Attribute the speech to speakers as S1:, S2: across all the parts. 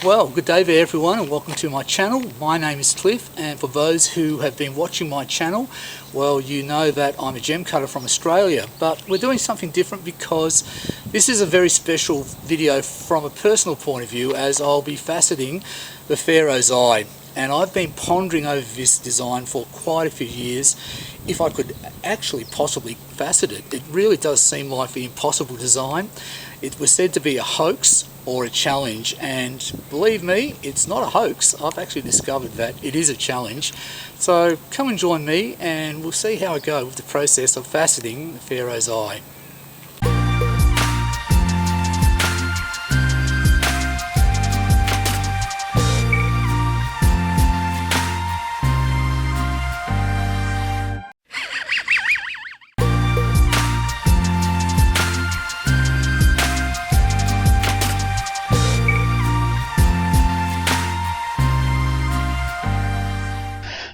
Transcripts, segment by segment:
S1: Well, good day there everyone, and welcome to my channel. My name is Cliff, and for those who have been watching my channel, well, you know that I'm a gem cutter from Australia, but we're doing something different because this is a very special video from a personal point of view, as I'll be faceting the Pharaoh's Eye. And I've been pondering over this design for quite a few years, if I could actually possibly facet it. It really does seem like the impossible design. It was said to be a hoax or a challenge, and believe me, it's not a hoax. I've actually discovered that it is a challenge. So come and join me and we'll see how I go with the process of faceting the Pharaoh's Eye.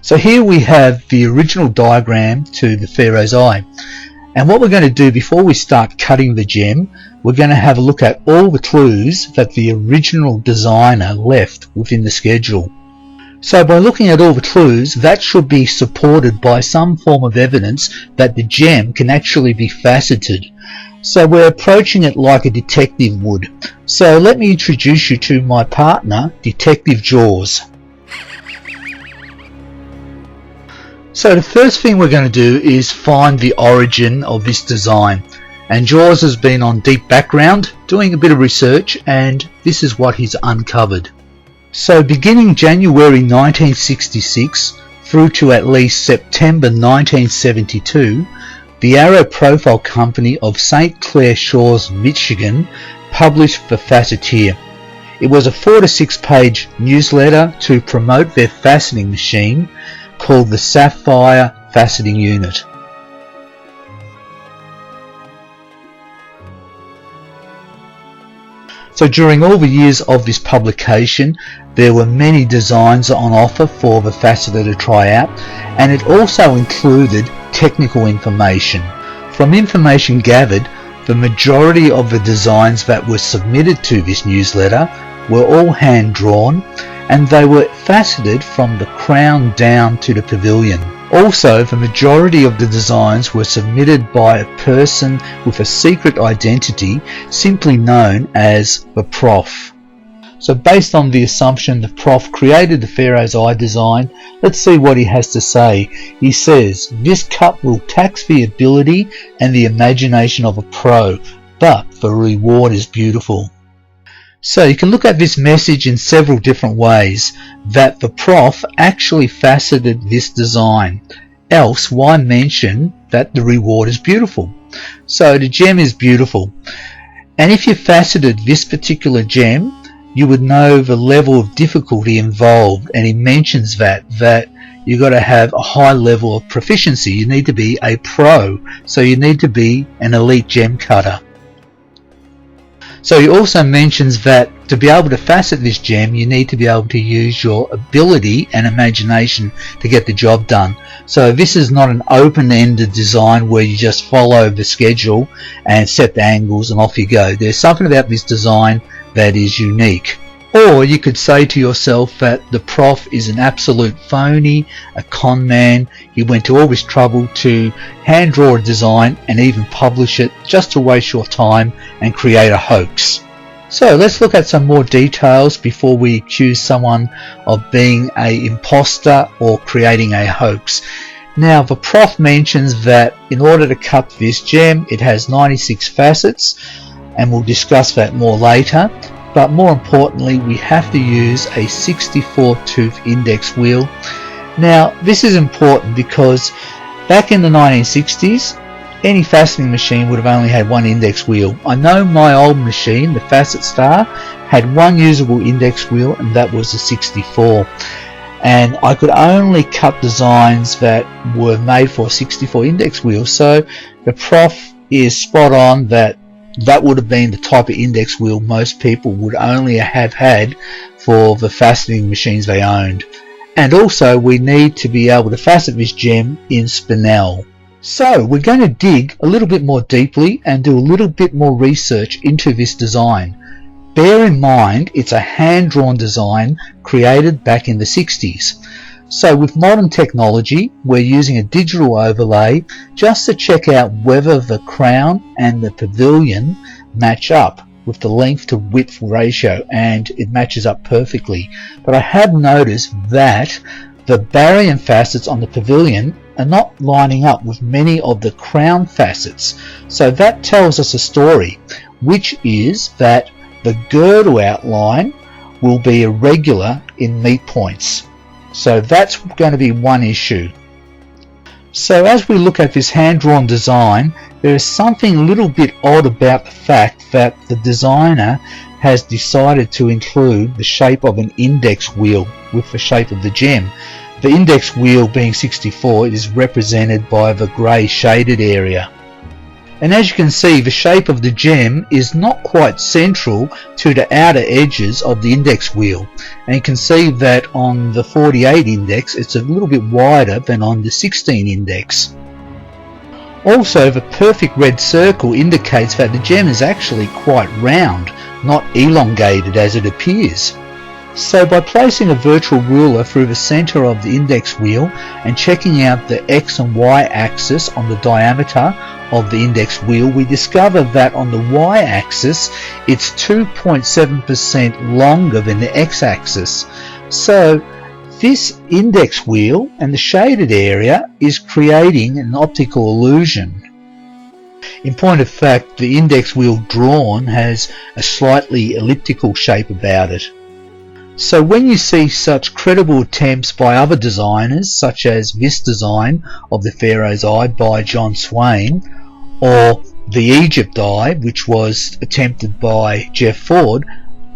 S1: So here we have the original diagram to the Pharaoh's Eye, and what we're going to do before we start cutting the gem, we're going to have a look at all the clues that the original designer left within the schedule. So by looking at all the clues, that should be supported by some form of evidence that the gem can actually be faceted. So we're approaching it like a detective would. So let me introduce you to my partner, Detective Jaws. So the first thing we're going to do is find the origin of this design, and Jaws has been on deep background doing a bit of research, and this is what he's uncovered. So beginning January 1966 through to at least September 1972, the Arrow Profile Company of St. Clair Shores, Michigan published the Faceteer. It was a 4 to 6 page newsletter to promote their faceting machine called the Sapphire Faceting Unit. So during all the years of this publication, there were many designs on offer for the faceter to try out, and it also included technical information. From information gathered, the majority of the designs that were submitted to this newsletter were all hand drawn, and they were faceted from the crown down to the pavilion. Also, the majority of the designs were submitted by a person with a secret identity, simply known as the Prof. So based on the assumption the Prof created the Pharaoh's Eye design, let's see what he has to say. He says, "This cut will tax the ability and the imagination of a pro, but the reward is beautiful." So you can look at this message in several different ways, that the Prof actually faceted this design. Else, why mention that the reward is beautiful? So the gem is beautiful. And if you faceted this particular gem, you would know the level of difficulty involved. And he mentions that you've got to have a high level of proficiency. You need to be a pro. So you need to be an elite gem cutter. So he also mentions that to be able to facet this gem, you need to be able to use your ability and imagination to get the job done. So this is not an open-ended design where you just follow the schedule and set the angles and off you go. There's something about this design that is unique. Or you could say to yourself that the Prof is an absolute phony, a con man. He went to all this trouble to hand draw a design and even publish it just to waste your time and create a hoax. So let's look at some more details before we accuse someone of being an imposter or creating a hoax. Now the Prof mentions that in order to cut this gem, it has 96 facets, and we'll discuss that more later. But more importantly, we have to use a 64 tooth index wheel. Now this is important because back in the 1960s, any faceting machine would have only had one index wheel. I know my old machine, the Facet Star, had one usable index wheel, and that was the 64. And I could only cut designs that were made for a 64 index wheel. So the Prof is spot on that would have been the type of index wheel most people would only have had for the faceting machines they owned. And also we need to be able to facet this gem in spinel. So we're going to dig a little bit more deeply and do a little bit more research into this design. bear in mind it's a hand-drawn design created back in the 60s. So with modern technology, we're using a digital overlay just to check out whether the crown and the pavilion match up with the length to width ratio, and it matches up perfectly. But I have noticed that the barrier facets on the pavilion are not lining up with many of the crown facets. So that tells us a story, which is that the girdle outline will be irregular in meet points. So that's going to be one issue. So as we look at this hand-drawn design, there is something a little bit odd about the fact that the designer has decided to include the shape of an index wheel with the shape of the gem. The index wheel being 64 is represented by the grey shaded area. And as you can see, the shape of the gem is not quite central to the outer edges of the index wheel. And you can see that on the 48 index it's a little bit wider than on the 16 index. Also, the perfect red circle indicates that the gem is actually quite round, not elongated as it appears. So by placing a virtual ruler through the center of the index wheel and checking out the X and Y axis on the diameter of the index wheel, we discover that on the Y axis it's 2.7% longer than the X axis. So this index wheel and the shaded area is creating an optical illusion. In point of fact, the index wheel drawn has a slightly elliptical shape about it. So when you see such credible attempts by other designers, such as this design of the Pharaoh's Eye by John Swain, or the Egypt Eye, which was attempted by Jeff Ford,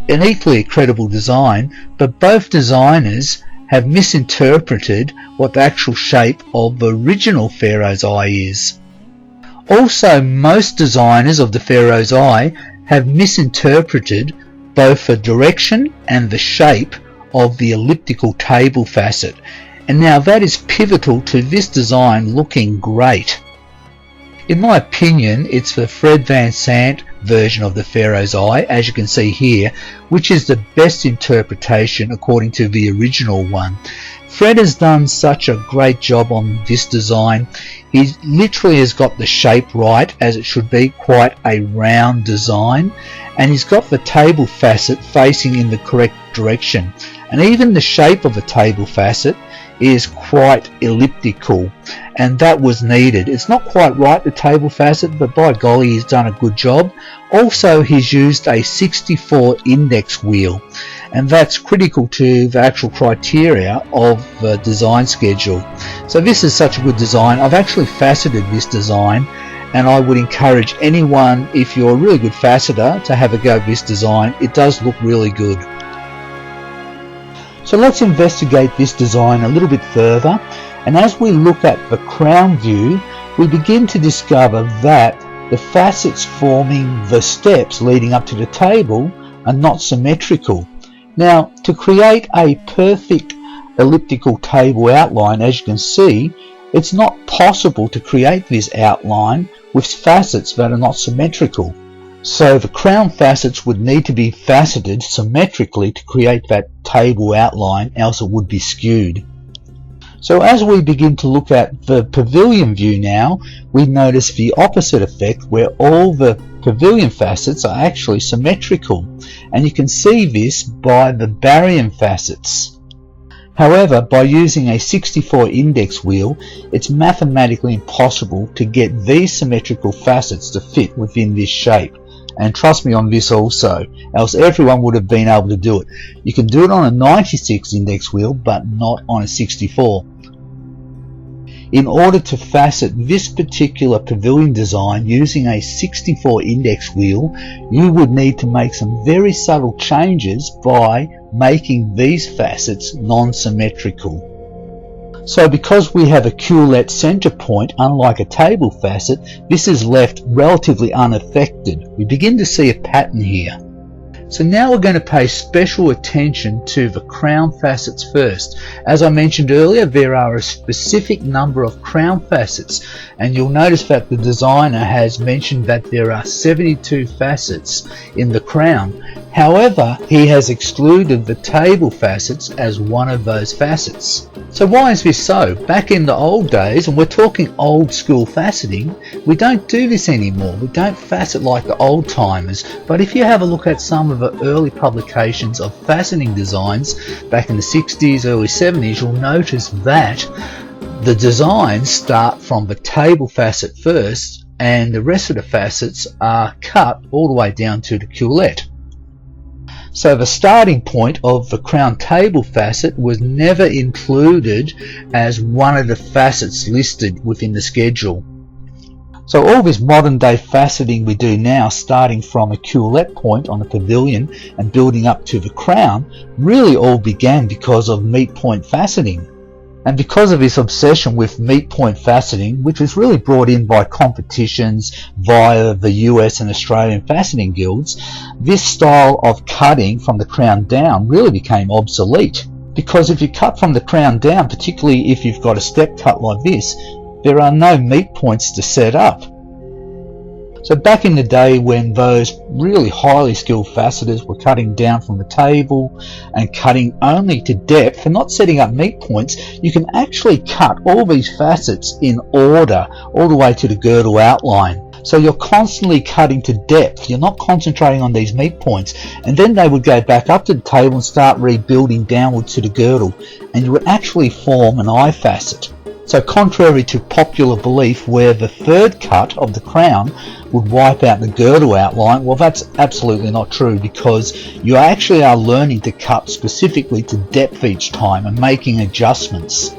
S1: an equally credible design, but both designers have misinterpreted what the actual shape of the original Pharaoh's Eye is. Also, most designers of the Pharaoh's Eye have misinterpreted both the direction and the shape of the elliptical table facet, and now that is pivotal to this design looking great. In my opinion, it's the Fred Van Sant version of the Pharaoh's Eye, as you can see here, which is the best interpretation according to the original one. Fred has done such a great job on this design. He literally has got the shape right, as it should be, quite a round design, and he's got the table facet facing in the correct direction, and even the shape of the table facet is quite elliptical, and that was needed. It's not quite right, the table facet, but by golly, he's done a good job. Also, he's used a 64 index wheel, and that's critical to the actual criteria of the design schedule. So this is such a good design. I've actually faceted this design, and I would encourage anyone, if you're a really good faceter, to have a go at this design. It does look really good. So let's investigate this design a little bit further, and as we look at the crown view, we begin to discover that the facets forming the steps leading up to the table are not symmetrical. Now, to create a perfect elliptical table outline, as you can see, it's not possible to create this outline with facets that are not symmetrical. So the crown facets would need to be faceted symmetrically to create that table outline, else it would be skewed. So as we begin to look at the pavilion view now, we notice the opposite effect, where all the pavilion facets are actually symmetrical, and you can see this by the baryon facets. However, by using a 64 index wheel, it's mathematically impossible to get these symmetrical facets to fit within this shape. And trust me on this also, else everyone would have been able to do it. You can do it on a 96 index wheel, but not on a 64. In order to facet this particular pavilion design using a 64 index wheel, you would need to make some very subtle changes by making these facets non-symmetrical. So because we have a culet center point, unlike a table facet, this is left relatively unaffected. We begin to see a pattern here. So now we're going to pay special attention to the crown facets first. As I mentioned earlier, there are a specific number of crown facets, and you'll notice that the designer has mentioned that there are 72 facets in the crown. However, he has excluded the table facets as one of those facets. So why is this so? Back in the old days, and we're talking old school faceting, we don't do this anymore. We don't facet like the old timers. But if you have a look at some of the early publications of faceting designs back in the 60s, early 70s, you'll notice that the designs start from the table facet first, and the rest of the facets are cut all the way down to the culette. So the starting point of the crown table facet was never included as one of the facets listed within the schedule. So all this modern day faceting we do now, starting from a culette point on the pavilion and building up to the crown, really all began because of meat point faceting. And because of this obsession with meat point faceting, which was really brought in by competitions via the US and Australian faceting guilds, this style of cutting from the crown down really became obsolete. Because if you cut from the crown down, particularly if you've got a step cut like this, there are no meat points to set up. So back in the day when those really highly skilled faceters were cutting down from the table and cutting only to depth and not setting up meat points, you can actually cut all these facets in order all the way to the girdle outline. So you're constantly cutting to depth, you're not concentrating on these meat points, and then they would go back up to the table and start rebuilding downwards to the girdle, and you would actually form an eye facet. So contrary to popular belief where the third cut of the crown would wipe out the girdle outline, well, that's absolutely not true, because you actually are learning to cut specifically to depth each time and making adjustments.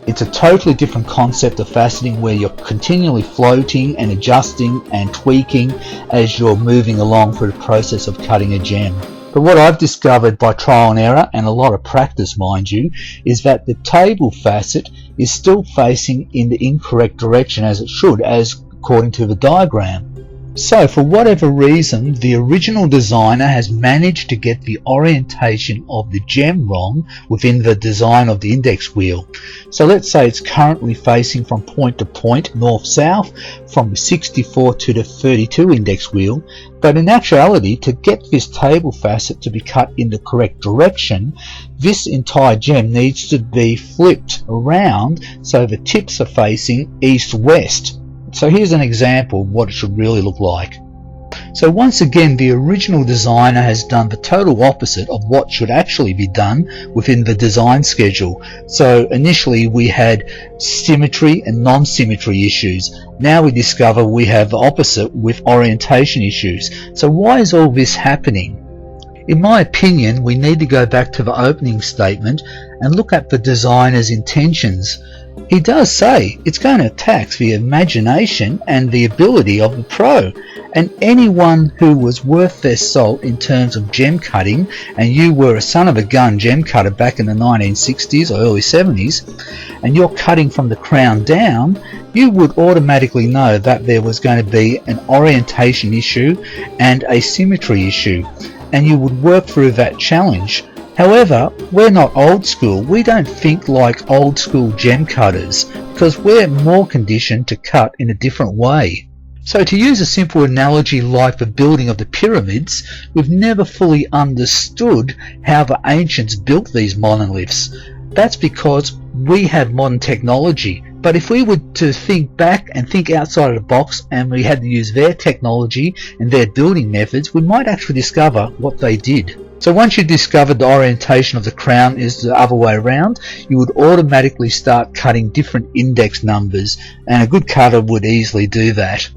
S1: It's a totally different concept of faceting where you're continually floating and adjusting and tweaking as you're moving along through the process of cutting a gem. But what I've discovered by trial and error, and a lot of practice mind you, is that the table facet is still facing in the incorrect direction as it should, as according to the diagram. So for whatever reason, the original designer has managed to get the orientation of the gem wrong within the design of the index wheel. So let's say it's currently facing from point to point, north-south, from the 64 to the 32 index wheel, but in actuality, to get this table facet to be cut in the correct direction, this entire gem needs to be flipped around so the tips are facing east-west. So here's an example of what it should really look like. So once again, the original designer has done the total opposite of what should actually be done within the design schedule. So initially we had symmetry and non-symmetry issues. Now we discover we have the opposite with orientation issues. So why is all this happening? In my opinion, we need to go back to the opening statement and look at the designer's intentions. He does say it's going to tax the imagination and the ability of the pro, and anyone who was worth their salt in terms of gem cutting, and you were a son of a gun gem cutter back in the 1960s or early 70s, and you're cutting from the crown down, you would automatically know that there was going to be an orientation issue and a symmetry issue, and you would work through that challenge. However, we're not old school. We don't think like old school gem cutters because we're more conditioned to cut in a different way. So to use a simple analogy like the building of the pyramids, we've never fully understood how the ancients built these monoliths. That's because we have modern technology. But if we were to think back and think outside of the box and we had to use their technology and their building methods, we might actually discover what they did. So once you discovered the orientation of the crown is the other way around, you would automatically start cutting different index numbers, and a good cutter would easily do that.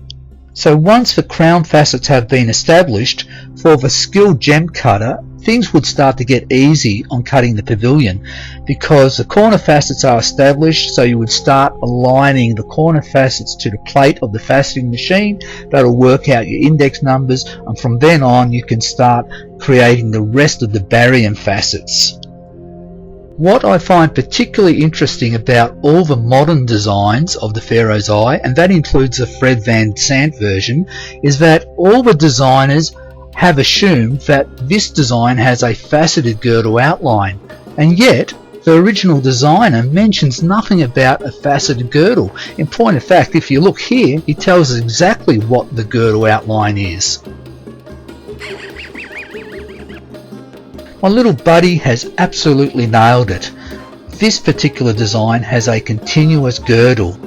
S1: So once the crown facets have been established, for the skilled gem cutter, things would start to get easy on cutting the pavilion because the corner facets are established, so you would start aligning the corner facets to the plate of the faceting machine. That'll work out your index numbers, and from then on you can start creating the rest of the barium facets. What I find particularly interesting about all the modern designs of the Pharaoh's Eye, and that includes the Fred Van Sant version, is that all the designers have assumed that this design has a faceted girdle outline, and yet the original designer mentions nothing about a faceted girdle. In point of fact, if you look here, he tells us exactly what the girdle outline is. My little buddy has absolutely nailed it. This particular design has a continuous girdle,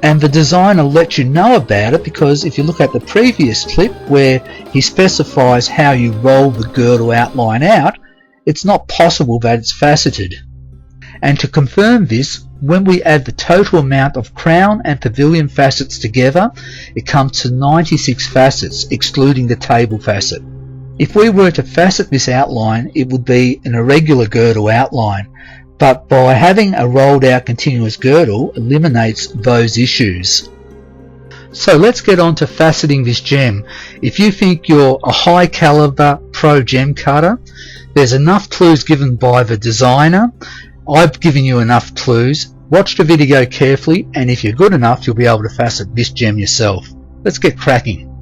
S1: and the designer lets you know about it because if you look at the previous clip where he specifies how you roll the girdle outline out, it's not possible that it's faceted. And to confirm this, when we add the total amount of crown and pavilion facets together, it comes to 96 facets, excluding the table facet. If we were to facet this outline, it would be an irregular girdle outline, but by having a rolled out continuous girdle eliminates those issues. So let's get on to faceting this gem. If you think you're a high caliber pro gem cutter, there's enough clues given by the designer. I've given you enough clues. Watch the video carefully, and if you're good enough, you'll be able to facet this gem yourself. Let's get cracking.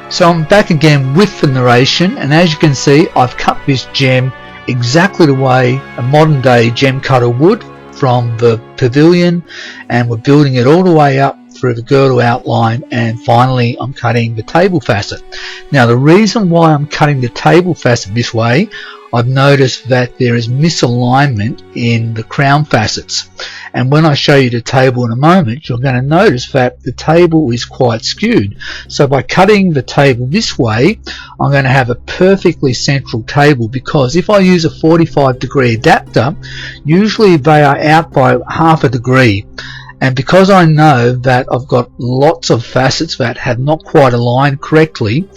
S1: So I'm back again with the narration, and as you can see, I've cut this gem exactly the way a modern day gem cutter would from the pavilion, and we're building it all the way up through the girdle outline, and finally I'm cutting the table facet. Now the reason why I'm cutting the table facet this way, I've noticed that there is misalignment in the crown facets, and when I show you the table in a moment, you're going to notice that the table is quite skewed. So by cutting the table this way, I'm going to have a perfectly central table, because if I use a 45-degree adapter, usually they are out by half a degree. And because I know that I've got lots of facets that have not quite aligned correctly,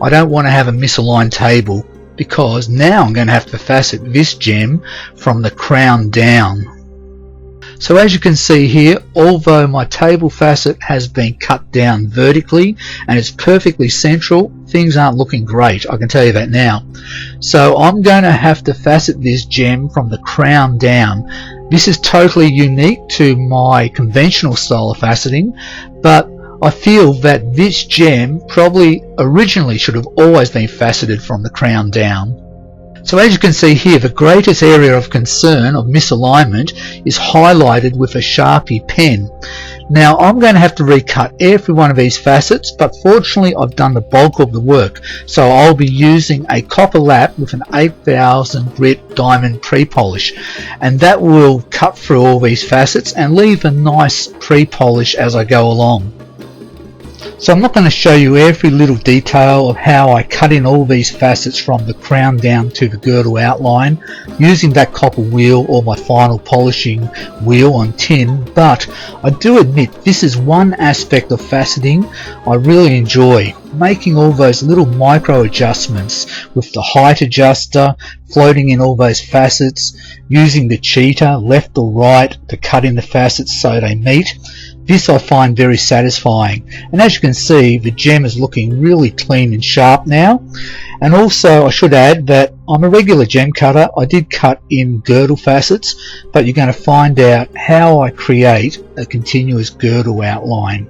S1: I don't want to have a misaligned table, because now I'm going to have to facet this gem from the crown down. So as you can see here, although my table facet has been cut down vertically and it's perfectly central, things aren't looking great, I can tell you that now. So I'm going to have to facet this gem from the crown down. This is totally unique to my conventional style of faceting, but I feel that this gem probably originally should have always been faceted from the crown down. So as you can see here, the greatest area of concern of misalignment is highlighted with a Sharpie pen. Now I'm going to have to recut every one of these facets, but fortunately I've done the bulk of the work, so I'll be using a copper lap with an 8000 grit diamond pre-polish, and that will cut through all these facets and leave a nice pre-polish as I go along. So I'm not going to show you every little detail of how I cut in all these facets from the crown down to the girdle outline using that copper wheel or my final polishing wheel on tin, but I do admit this is one aspect of faceting I really enjoy, making all those little micro adjustments with the height adjuster, floating in all those facets, using the cheater left or right to cut in the facets so they meet. This I find very satisfying, and as you can see, the gem is looking really clean and sharp now. And also I should add that I'm a regular gem cutter. I did cut in girdle facets, but you're going to find out how I create a continuous girdle outline.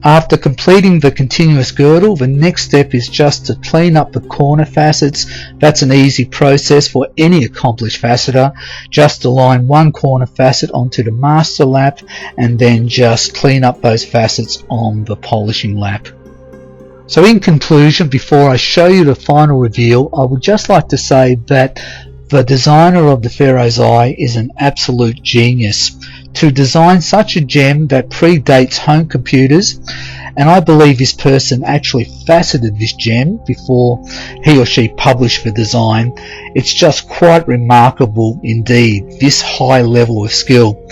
S1: After completing the continuous girdle, the next step is just to clean up the corner facets. That's an easy process for any accomplished faceter. Just align one corner facet onto the master lap and then just clean up those facets on the polishing lap. So in conclusion, before I show you the final reveal, I would just like to say that the designer of the Pharaoh's Eye is an absolute genius. To design such a gem that predates home computers, and I believe this person actually faceted this gem before he or she published the design. It's just quite remarkable indeed, this high level of skill.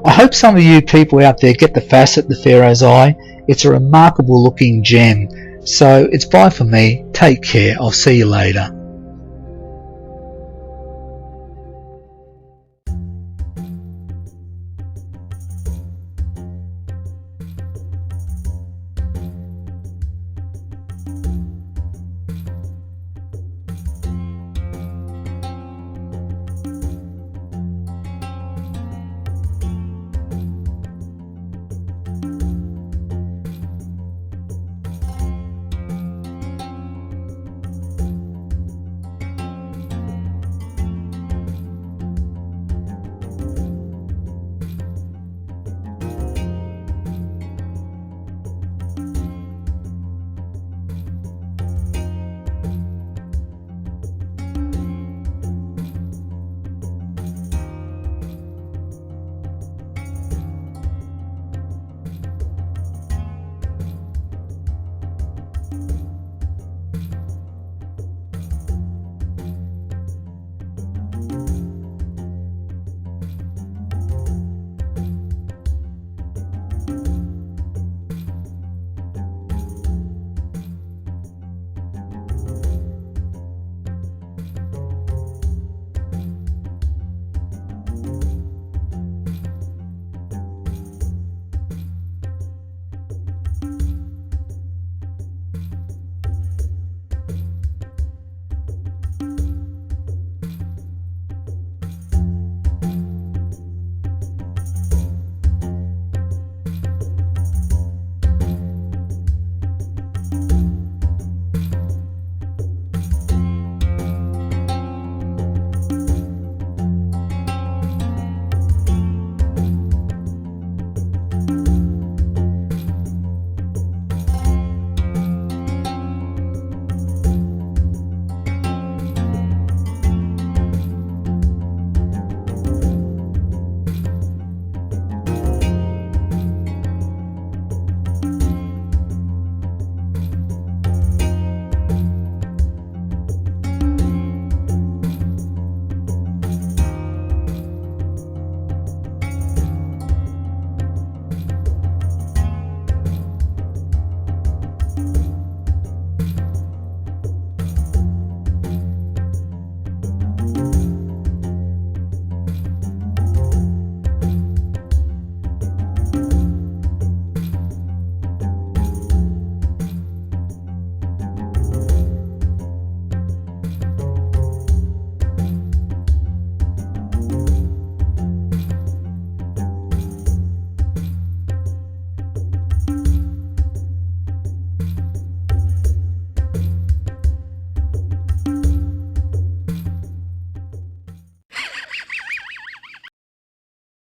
S1: I hope some of you people out there get the facet the Pharaoh's Eye. It's a remarkable looking gem. So it's bye for me. Take care. I'll see you later.